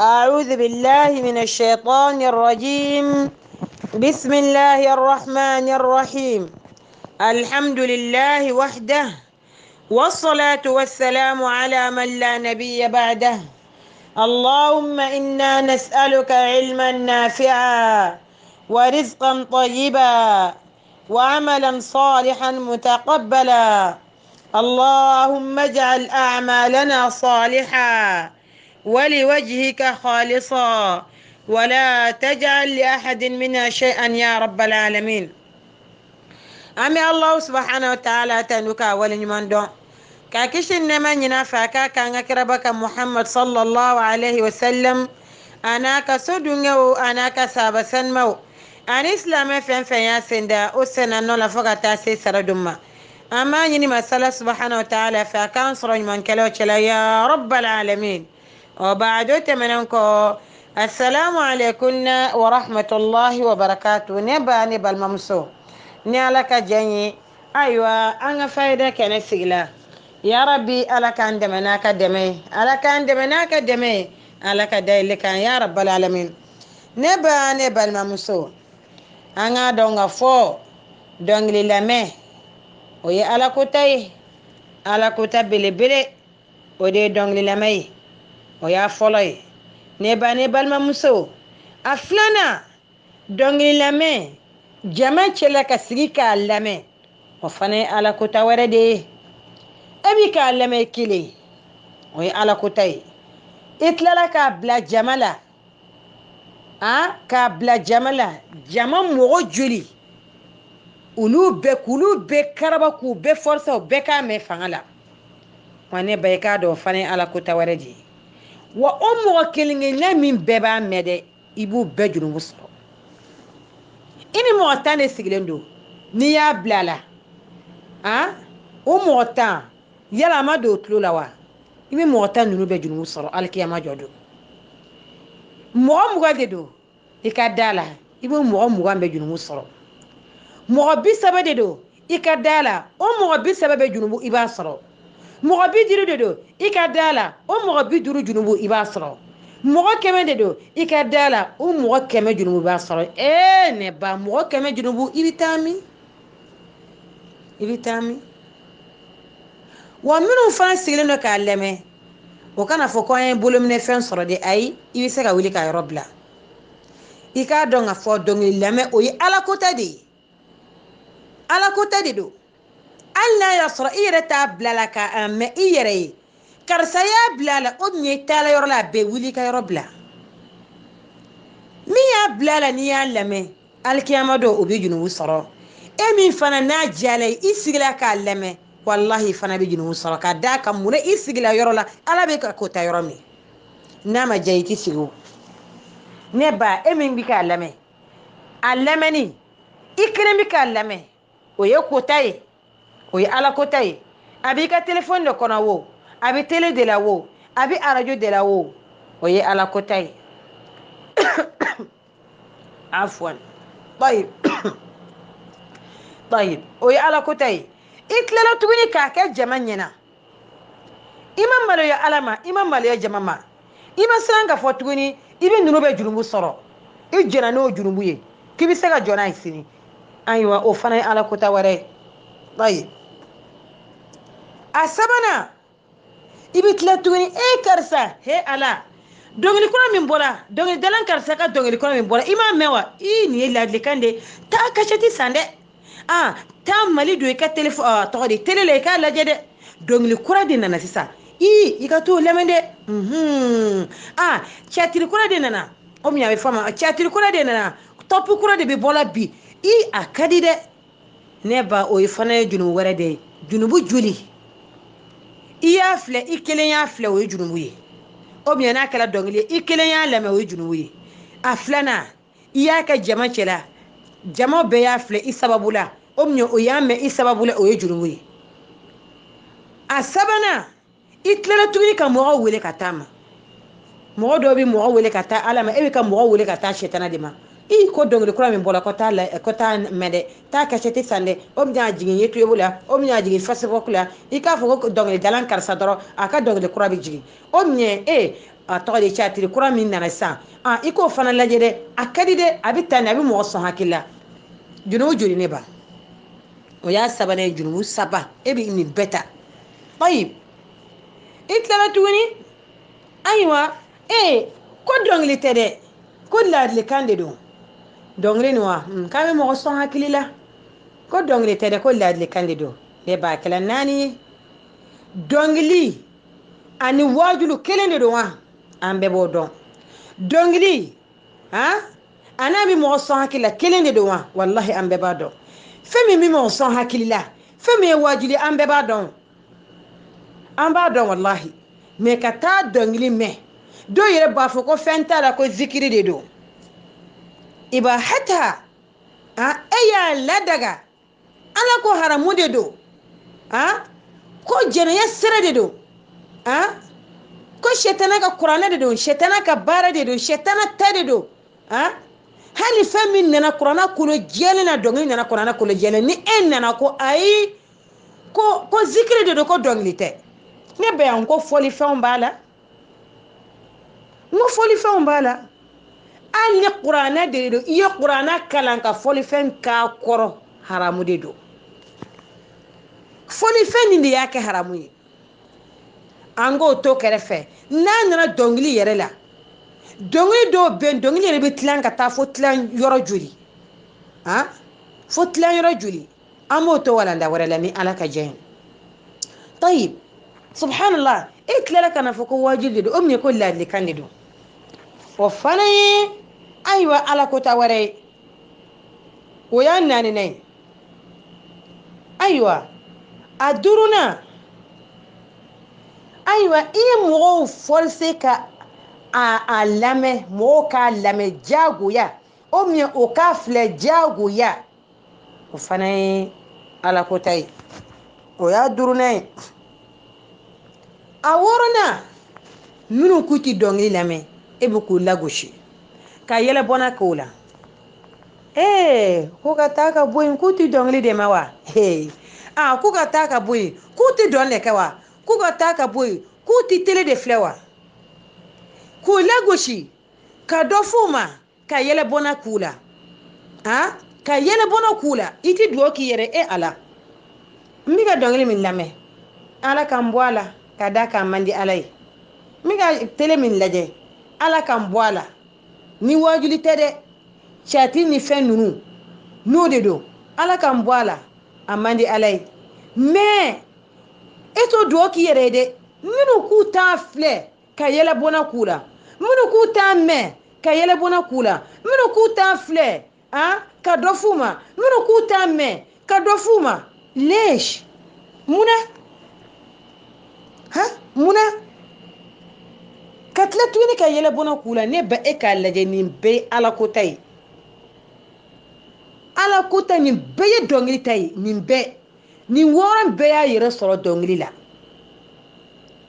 أعوذ بالله من الشيطان الرجيم. بسم الله الرحمن الرحيم. الحمد لله وحده، والصلاة والسلام على من لا نبي بعده. اللهم إنا نسألك علما نافعا ورزقا طيبا وعملا صالحا متقبلا. اللهم اجعل أعمالنا صالحا ولوجهك خالصا، ولا تجعل لأحد منا شيئا يا رب العالمين. أمي الله سبحانه وتعالى تنوكا ولنمان دون كاكشن نما ينافع كاكا كربك محمد صلى الله عليه وسلم. أنا كسودنيو أنا كسابسن مو أن إسلام فين ياسين دا أسنا نولا فوق تاسي سردما. أما يني مسألة سبحانه وتعالى فكان صرن من كلو يا رب العالمين. وبعد تمننكو السلام عليكم ورحمة الله وبركاته. نبا الممسو نالك جاني أيوة أنا فايدة كان سيلا يا ربي ألك عندمناك دمي ألك عندمناك دمي ألك دايلك يا رب العالمين. نبا الممسو أنا دونغ فو دونغ للمه وي على كوتاي على كوتا بلي بلي ودي دونغ للمه ويا فولاي نبا الممسو أفلانا دونغ للمه جما تشلك سريكا لمه وفني على كوتا وردي أبي كلمه كلي وي على كوتاي إتلا كابلا جمالا كابلا جمالا جما موجولي ulu be karaba ku be force be ka me fangala wane bay ka do fane ala ko tawaredi wa ummu kilingi na min be ba mede ibu be junu muso ini mo tane siglendo ni ya blala ummu ta yala ma do tlula wa imi mo tan nunu be junu muso alkiyama jodo mo ga dedo ikadala ibu mo be junu muso mɔgɔ bi saba de don i ka da la o mɔgɔ bi saba bɛ junubu i b'a sɔrɔ mɔgɔ bi duuru de don i ka da la o mɔgɔ bi duuru junubu i b'a sɔrɔ mɔgɔ kɛmɛ de don i ka da la o mɔgɔ kɛmɛ junubu b'a sɔrɔ ne ba mɔgɔ kɛmɛ junubu i bɛ taa min wa minnu fana sigilen don k'a lamɛn o kana fɔ ko an ye bolominɛfɛn sɔrɔ de ayi i bɛ se ka wuli ka yɔrɔ bila i k'a dɔn ka fɔ dɔnkili lamɛn o ye ala kota de ye ala kota de do alla ya sɔrɔ i yɛrɛ t'a bilala ka mɛ i yɛrɛ ye karisa y'a bilala o min ye taala yɔrɔ la a bɛɛ wuli ka yɔrɔ bila min y'a bilala n'i y'a lamɛn alikiyama do o bɛ junubu sɔrɔ e min fana n'a diyala i sigila k'a lamɛn wallahi fana bɛ junubu sɔrɔ ka d'a kan mun i sigila yɔrɔ la ala bɛ ka kota yɔrɔ min n'a ma diya i tɛ sigi o ne ba e min bɛ k'a lamɛn a lamɛnni i kelen bɛ k'a lamɛn o ye kota ye o ye ala kota ye a b'i ka téléphone de kɔnɔ wo a bɛ télé de la wo a bɛ arajo de la wo o ye ala kota ye afwan طيب o ye ala kota ye i tilala tuguni k'a kɛ jama ɲɛna i ma maloya ala ma i ma maloya jama ma i ma siran ka fɔ tuguni i bɛ ninnu bɛ junubu sɔrɔ i jɛna n'o junubu ye k'i bɛ se ka jɔ n'a ye sini ayiwa o fana ye ala kota wɛrɛ ye a sabanan i bɛ tila tuguni karisa he ala dɔnkili kura min bɔra dɔnkili dalan karisa ka dɔnkili kura min bɔra i m'a mɛn wa nin ye ladilikan de taa kasɛti san dɛ taa mali don i ka tɔgɔ de télé la i k'a lajɛ dɛ dɔnkili kura de nana sisan i ka t'o lamɛn dɛ cɛtiri kura de nana o min a bɛ fɔ a ma cɛtiri kura de nana tɔpu kura de bɛ bɔla bi a ka di dɛ ne ba o ye fana ye junubu wɛrɛ de ye junubu joli i y'a filɛ i kelen y'a filɛ o ye junubu ye o bien n'a kɛra dɔnkili ye i kelen y'a lamɛn o ye junubu ye a filanan i y'a kɛ jama cɛla jama bɛɛ y'a filɛ i sababu la o bien o y'a mɛn i sababu la o ye junubu ye a sabanan i tilala tuguni ka mɔgɔw wele ka taa ma mɔgɔ dɔw bɛ mɔgɔ wele ka taa ala ma e bɛ ka mɔgɔ wele ka taa sɛtana de ma i ko dɔnkili kura min bɔra ko taa mɛn dɛ taa kasɛti san dɛ o bɛ n'a jigin YouTube la o bɛ n'a jigin Facebook la i k'a fɔ ko dɔnkili dalan karisa dɔrɔn a ka dɔnkili kura bɛ jigin o min a tɔgɔ de chatiri kura min nana sisan i k'o fana lajɛ dɛ a ka di dɛ a bɛ taa ni a bɛ mɔgɔ sɔn hakili la junubu joli ne ba o y'a sabanan ye junubu saba e bɛ nin bɛɛ ta ayi i tilala tuguni ayiwa ko dɔnkili tɛ dɛ ko ladilikan de don dɔnkili nin wa k'a bɛ mɔgɔ sɔn hakili la ko dɔnkili tɛ dɛ ko ladilikan de don ne b'a kɛla 4 ye dɔnkili ani wajulu kelen de don wa an bɛɛ b'o dɔn dɔnkili a n'a bɛ mɔgɔ sɔn hakili la kelen de don wa wallahi an bɛɛ b'a dɔn fɛn min bɛ mɔgɔ sɔn hakili la fɛn min ye wajuli an bɛɛ b'a dɔn an b'a dɔn wallahi mais ka taa dɔnkili mɛn dɔw yɛrɛ b'a fɔ ko fɛn t'a la ko zikiri de don iba hata e y'a ladaga ala ko haramu de don ko jɛnɛya sira de don ko shetana ka kuranɛ de don shetana ka baara de don shetana ta de don hali fɛn min nana kuranɛ kolo jɛlen na dɔnkili nana kuranɛ kolo jɛlen ni e nana ko ayi ko zikiri de don ko dɔnkili tɛ ne bɛ yan ko fɔlifɛnw b'a la n ko fɔlifɛnw b'a la hali ni kuranɛ de don i ye kuranɛ kalan ka fɔlifɛn k'a kɔrɔ haramu de don fɔlifɛn nin de y'a kɛ haramu ye an k'o to kɛrɛfɛ n'a nana dɔnkili yɛrɛ la dɔnkili dɔw bɛ yen dɔnkili yɛrɛ bɛ tilan ka taa fo tilan yɔrɔ joli fo tilan yɔrɔ joli an b'o to walanda wɛrɛ la ni ala ka jɛ ye tayib subhanallah e tilala ka na fɔ ko wajibi de don o min ye ko ladilikan de don o fana ye ayiwa ala kota wɛrɛ ye o y'a 4nan ye ayiwa a 5nan ayiwa i ye mɔgɔw forcer ka a lamɛn mɔgɔw k'a lamɛn jagoya o min o k'a filɛ jagoya o fana ye ala kota ye o y'a 5nan ye a 6nan minnu k'u ti dɔnkili lamɛn e bɛ k'u lagosi ka yɛlɛbɔnna k'o la ko ka taa ka bɔ yen k'u ti dɔnkili de ma wa k'u ka taa ka bɔ yen k'u ti dɔn de kɛ wa k'u ka taa ka bɔ yen k'u ti tele de filɛ wa k'u lagosi ka dɔ f'u ma ka yɛlɛbɔnna k'u la ka yɛlɛbɔnna k'u la i ti duwawu k'i yɛrɛ ala n bɛ ka dɔnkili min lamɛn ala k'an bɔ a la ka da k'an man di ala ye n bɛ ka tele min lajɛ ala k'an bɔ a la ni wajuli tɛ dɛ cati ni fɛn ninnu n'o de don ala k'an bɔ a la a man di ala ye mais e to duwawu k'i yɛrɛ ye dɛ minnu k'u t'a filɛ ka yɛlɛbɔnna k'u la minnu k'u t'a mɛn ka yɛlɛbɔnna k'u la minnu k'u t'a filɛ ka dɔ f'u ma minnu k'u t'a mɛn ka dɔ f'u ma lesh munna munna ka tila tuguni ka yɛlɛbɔnna k'u la ne ba e k'a lajɛ nin bɛɛ ye ala ko ta ye ala ko ta nin bɛɛ ye dɔnkili ta ye nin 6 bɛɛ y'a yɛrɛ sɔrɔ dɔnkili la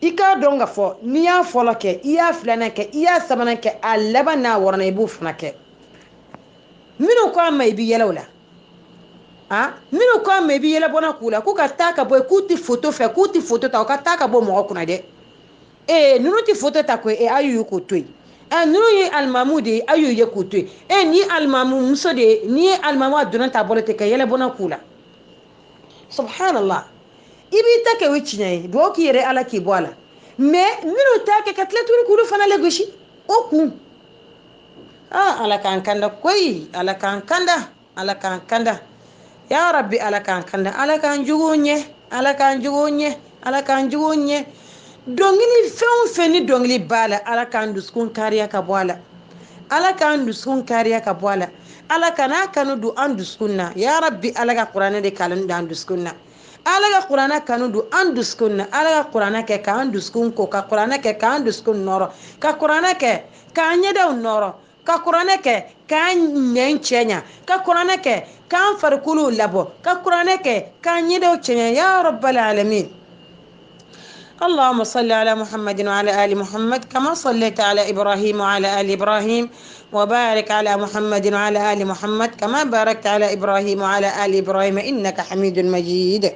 i k'a dɔn ka fɔ n'i y'a fɔlɔ kɛ i y'a 2nan kɛ i y'a 3nan kɛ a laban n'a 6nan i b'o fana kɛ minnu ko a ma i bɛ yɛlɛ o la minnu ko a ma i bɛ yɛlɛbɔnna k'u la k'u ka taa ka bɔ yen k'u ti foto fɛ k'u ti foto ta u ka taa ka bɔ mɔgɔ kunna dɛ ninnu ti foto ta koyi a y'u ye k'o to yen ninnu ye alimamu de ye a y'u ye k'o to yen ni ye alimamu muso de ye ni ye alimamu a donna ta bolo ten ka yɛlɛbɔnna k'u la subhanallah i b'i ta kɛ o ye tiɲɛ ye duwawu k'i yɛrɛ ala k'i bɔ a la mais minnu t'a kɛ ka tila tuguni k'olu fana lagosi o kun ala k'an kanda koyi ala k'an kanda ala k'an kanda ya rabbi ala k'an kanda ala k'an juguw ɲɛ ala k'an juguw ɲɛ ala k'an juguw ɲɛ dɔnkili fɛn o fɛn ni dɔnkili b'a la ala k'an dusukun kariya ka bɔ a la ala k'an dusukun kariya ka bɔ a la ala kan'a kanu don an dusukun na ya rabbi ala ka kuranɛ de kanu don an dusukun na ala ka kuranɛ kanu don an dusukun na ala ka kuranɛ kɛ k'an dusukun ko ka kuranɛ kɛ k'an dusukun nɔrɔ ka kuranɛ kɛ k'an ɲɛdaw nɔrɔ ka kuranɛ kɛ k'an nɛn cɛɲa ka kuranɛ kɛ k'an farikolow labɔ ka kuranɛ kɛ k'an ɲɛdaw cɛɲa ya rabbal alamin اللهم صل على محمد وعلى آل محمد كما صليت على إبراهيم وعلى آل إبراهيم وبارك على محمد وعلى آل محمد كما باركت على إبراهيم وعلى آل إبراهيم إنك حميد مجيد